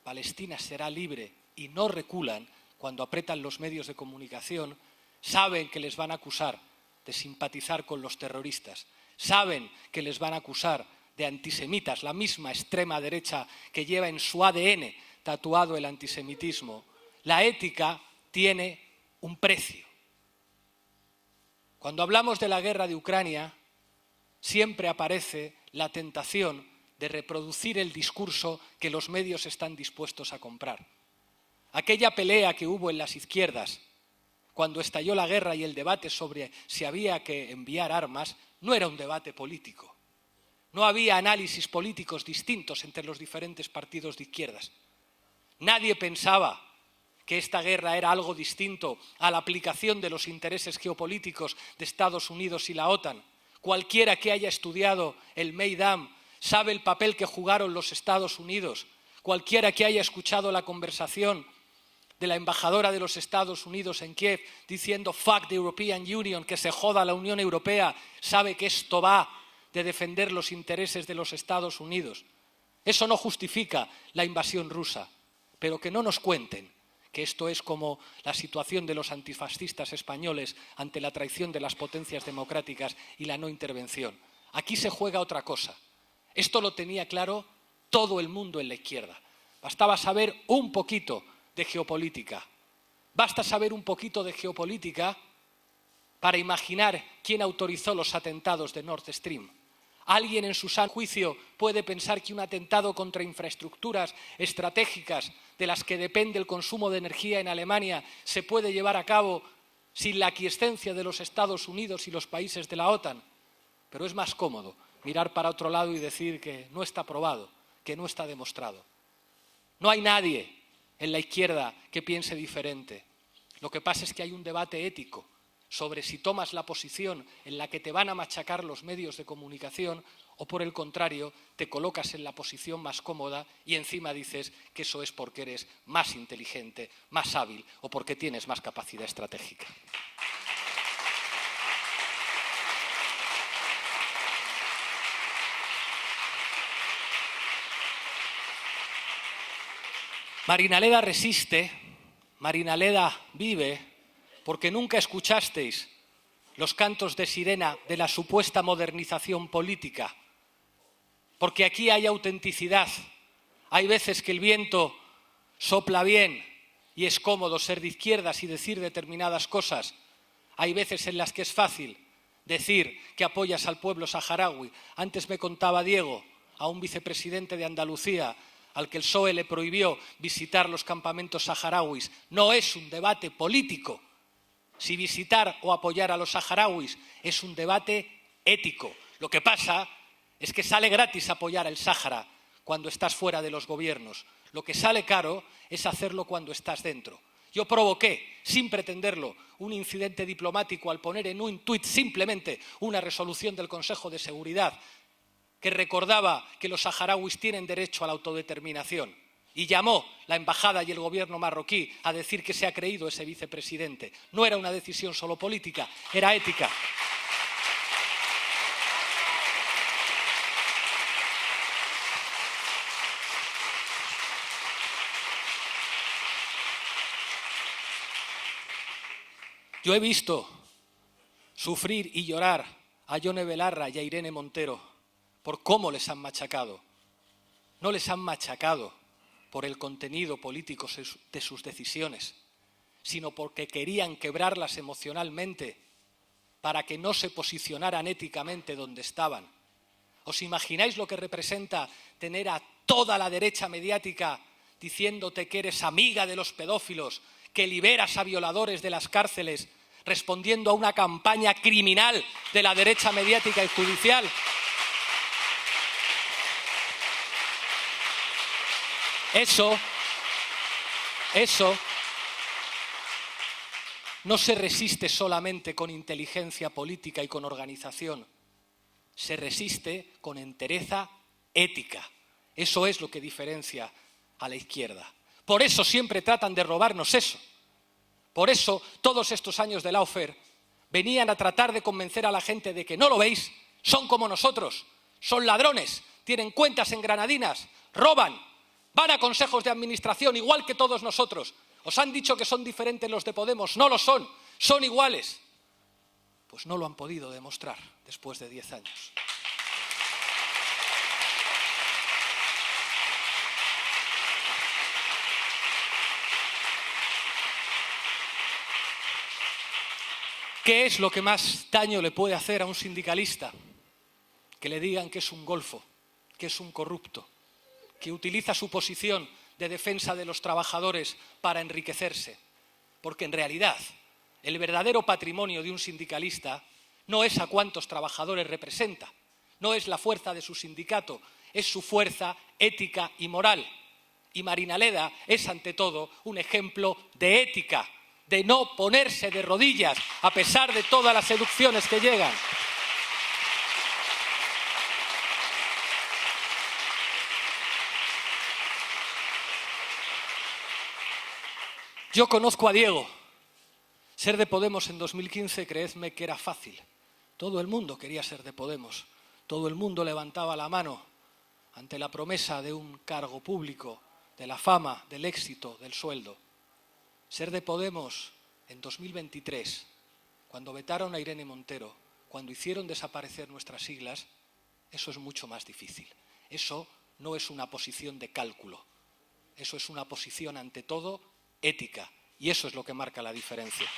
Palestina será libre, y no reculan cuando apretan los medios de comunicación, saben que les van a acusar de simpatizar con los terroristas, saben que les van a acusar de antisemitas, la misma extrema derecha que lleva en su ADN tatuado el antisemitismo. La ética tiene un precio. Cuando hablamos de la guerra de Ucrania, siempre aparece la tentación de reproducir el discurso que los medios están dispuestos a comprar. Aquella pelea que hubo en las izquierdas, cuando estalló la guerra y el debate sobre si había que enviar armas, no era un debate político. No había análisis políticos distintos entre los diferentes partidos de izquierdas. Nadie pensaba que esta guerra era algo distinto a la aplicación de los intereses geopolíticos de Estados Unidos y la OTAN. Cualquiera que haya estudiado el Meidán sabe el papel que jugaron los Estados Unidos. Cualquiera que haya escuchado la conversación de la embajadora de los Estados Unidos en Kiev diciendo "fuck the European Union", que se joda la Unión Europea, sabe que esto va de defender los intereses de los Estados Unidos. Eso no justifica la invasión rusa, pero que no nos cuenten que esto es como la situación de los antifascistas españoles ante la traición de las potencias democráticas y la no intervención. Aquí se juega otra cosa. Esto lo tenía claro todo el mundo en la izquierda. Bastaba saber un poquito de geopolítica. Basta saber un poquito de geopolítica para imaginar quién autorizó los atentados de Nord Stream. ¿Alguien en su sano juicio puede pensar que un atentado contra infraestructuras estratégicas de las que depende el consumo de energía en Alemania se puede llevar a cabo sin la aquiescencia de los Estados Unidos y los países de la OTAN? Pero es más cómodo mirar para otro lado y decir que no está probado, que no está demostrado. No hay nadie en la izquierda que piense diferente. Lo que pasa es que hay un debate ético sobre si tomas la posición en la que te van a machacar los medios de comunicación o, por el contrario, te colocas en la posición más cómoda y encima dices que eso es porque eres más inteligente, más hábil o porque tienes más capacidad estratégica. Marinaleda resiste, Marinaleda vive, porque nunca escuchasteis los cantos de sirena de la supuesta modernización política, porque aquí hay autenticidad. Hay veces que el viento sopla bien y es cómodo ser de izquierdas y decir determinadas cosas. Hay veces en las que es fácil decir que apoyas al pueblo saharaui. Antes me contaba Diego, a un vicepresidente de Andalucía, al que el PSOE le prohibió visitar los campamentos saharauis. No es un debate político. Si visitar o apoyar a los saharauis es un debate ético. Lo que pasa es que sale gratis apoyar al Sáhara cuando estás fuera de los gobiernos. Lo que sale caro es hacerlo cuando estás dentro. Yo provoqué, sin pretenderlo, un incidente diplomático al poner en un tuit simplemente una resolución del Consejo de Seguridad que recordaba que los saharauis tienen derecho a la autodeterminación. Y llamó la embajada y el gobierno marroquí a decir que se ha creído ese vicepresidente. No era una decisión solo política, era ética. Yo he visto sufrir y llorar a Yone Belarra y a Irene Montero por cómo les han machacado. No les han machacado por el contenido político de sus decisiones, sino porque querían quebrarlas emocionalmente para que no se posicionaran éticamente donde estaban. ¿Os imagináis lo que representa tener a toda la derecha mediática diciéndote que eres amiga de los pedófilos, que liberas a violadores de las cárceles, respondiendo a una campaña criminal de la derecha mediática y judicial? Eso no se resiste solamente con inteligencia política y con organización. se resiste con entereza ética. Eso es lo que diferencia a la izquierda. Por eso siempre tratan de robarnos eso. Por eso todos estos años de Lawfare venían a tratar de convencer a la gente de que no lo veis, son como nosotros, son ladrones, tienen cuentas en Granadinas, roban, van a consejos de administración igual que todos nosotros. Os han dicho que son diferentes los de Podemos, no lo son, son iguales. Pues no lo han podido demostrar después de 10 años. ¿Qué es lo que más daño le puede hacer a un sindicalista? Que le digan que es un golfo, que es un corrupto, que utiliza su posición de defensa de los trabajadores para enriquecerse. Porque en realidad el verdadero patrimonio de un sindicalista no es a cuántos trabajadores representa, no es la fuerza de su sindicato, es su fuerza ética y moral. Y Marinaleda es ante todo un ejemplo de ética, de no ponerse de rodillas a pesar de todas las seducciones que llegan. Yo conozco a Diego. Ser de Podemos en 2015, creedme que era fácil. Todo el mundo quería ser de Podemos. Todo el mundo levantaba la mano ante la promesa de un cargo público, de la fama, del éxito, del sueldo. Ser de Podemos en 2023, cuando vetaron a Irene Montero, cuando hicieron desaparecer nuestras siglas, eso es mucho más difícil. Eso no es una posición de cálculo. Eso es una posición, ante todo, ética. Y eso es lo que marca la diferencia.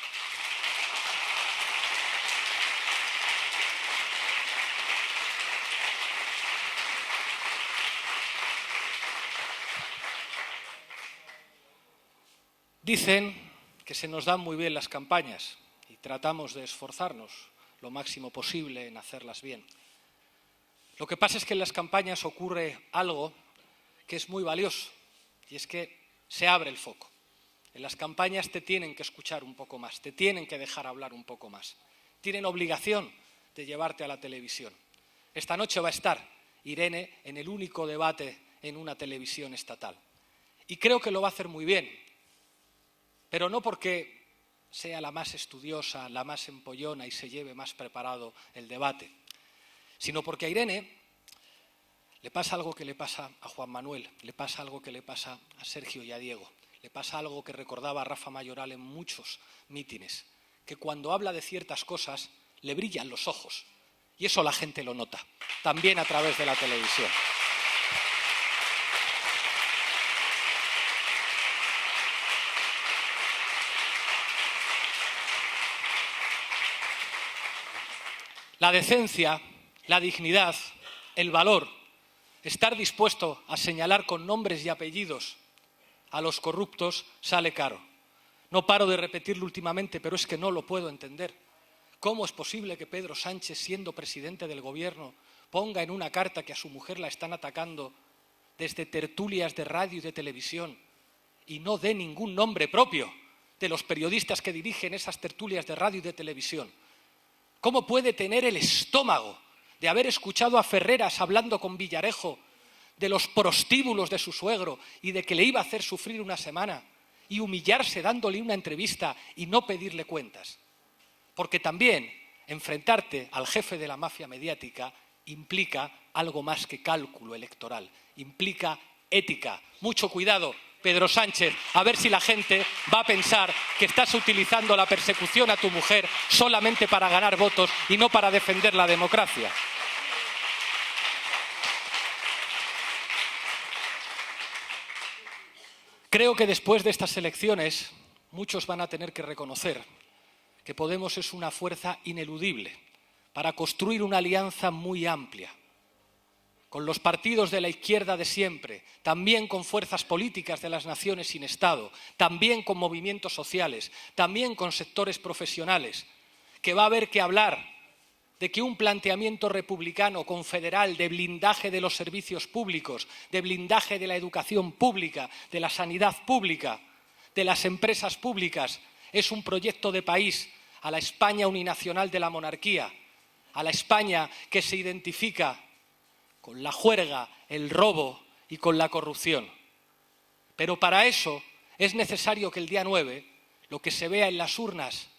Dicen que se nos dan muy bien las campañas y tratamos de esforzarnos lo máximo posible en hacerlas bien. Lo que pasa es que en las campañas ocurre algo que es muy valioso y es que se abre el foco. En las campañas te tienen que escuchar un poco más, te tienen que dejar hablar un poco más. Tienen obligación de llevarte a la televisión. Esta noche va a estar Irene en el único debate en una televisión estatal. Y creo que lo va a hacer muy bien. Pero no porque sea la más estudiosa, la más empollona y se lleve más preparado el debate, sino porque a Irene le pasa algo que le pasa a Juan Manuel, le pasa algo que le pasa a Sergio y a Diego, le pasa algo que recordaba a Rafa Mayoral en muchos mítines, que cuando habla de ciertas cosas le brillan los ojos y eso la gente lo nota, también a través de la televisión. La decencia, la dignidad, el valor, estar dispuesto a señalar con nombres y apellidos a los corruptos sale caro. No paro de repetirlo últimamente, pero es que no lo puedo entender. ¿Cómo es posible que Pedro Sánchez, siendo presidente del Gobierno, ponga en una carta que a su mujer la están atacando desde tertulias de radio y de televisión y no dé ningún nombre propio de los periodistas que dirigen esas tertulias de radio y de televisión? ¿Cómo puede tener el estómago de haber escuchado a Ferreras hablando con Villarejo de los prostíbulos de su suegro y de que le iba a hacer sufrir una semana y humillarse dándole una entrevista y no pedirle cuentas? Porque también enfrentarte al jefe de la mafia mediática implica algo más que cálculo electoral, implica ética. Mucho cuidado, Pedro Sánchez, a ver si la gente va a pensar que estás utilizando la persecución a tu mujer solamente para ganar votos y no para defender la democracia. Creo que después de estas elecciones muchos van a tener que reconocer que Podemos es una fuerza ineludible para construir una alianza muy amplia con los partidos de la izquierda de siempre, también con fuerzas políticas de las naciones sin Estado, también con movimientos sociales, también con sectores profesionales, que va a haber que hablar de que un planteamiento republicano confederal de blindaje de los servicios públicos, de blindaje de la educación pública, de la sanidad pública, de las empresas públicas, es un proyecto de país a la España uninacional de la monarquía, a la España que se identifica con la juerga, el robo y con la corrupción. Pero para eso es necesario que el día 9 lo que se vea en las urnas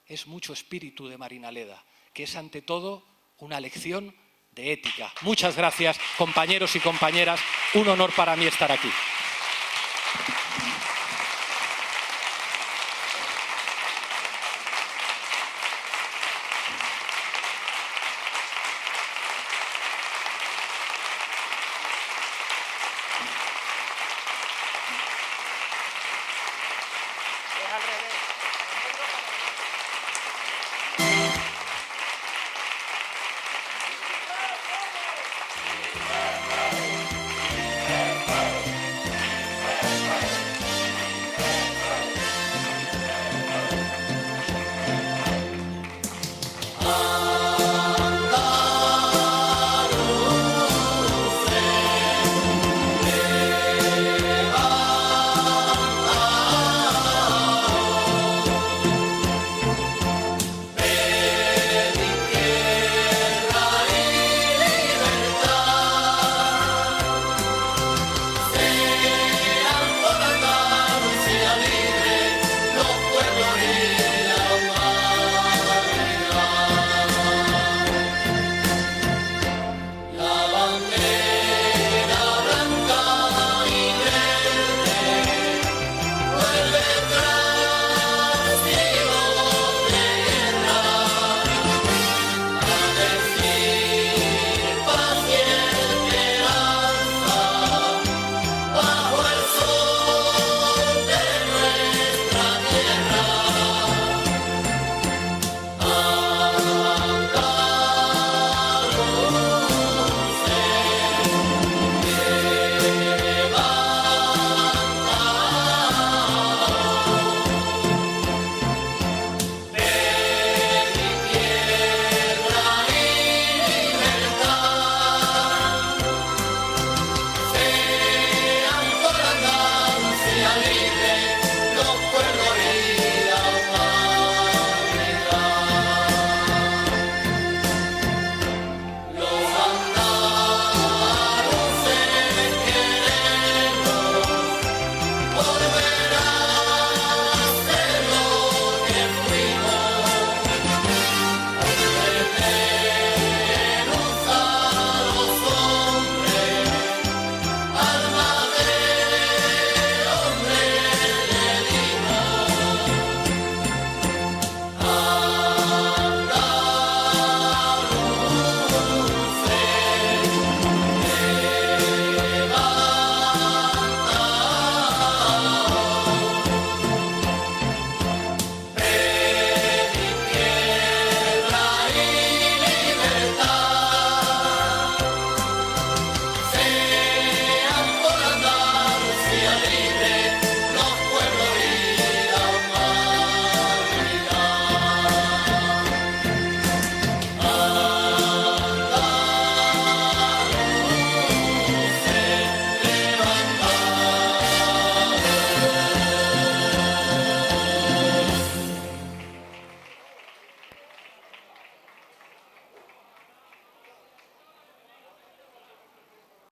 es mucho espíritu de Marinaleda, que es ante todo una lección de ética. Muchas gracias, compañeros y compañeras. Un honor para mí estar aquí.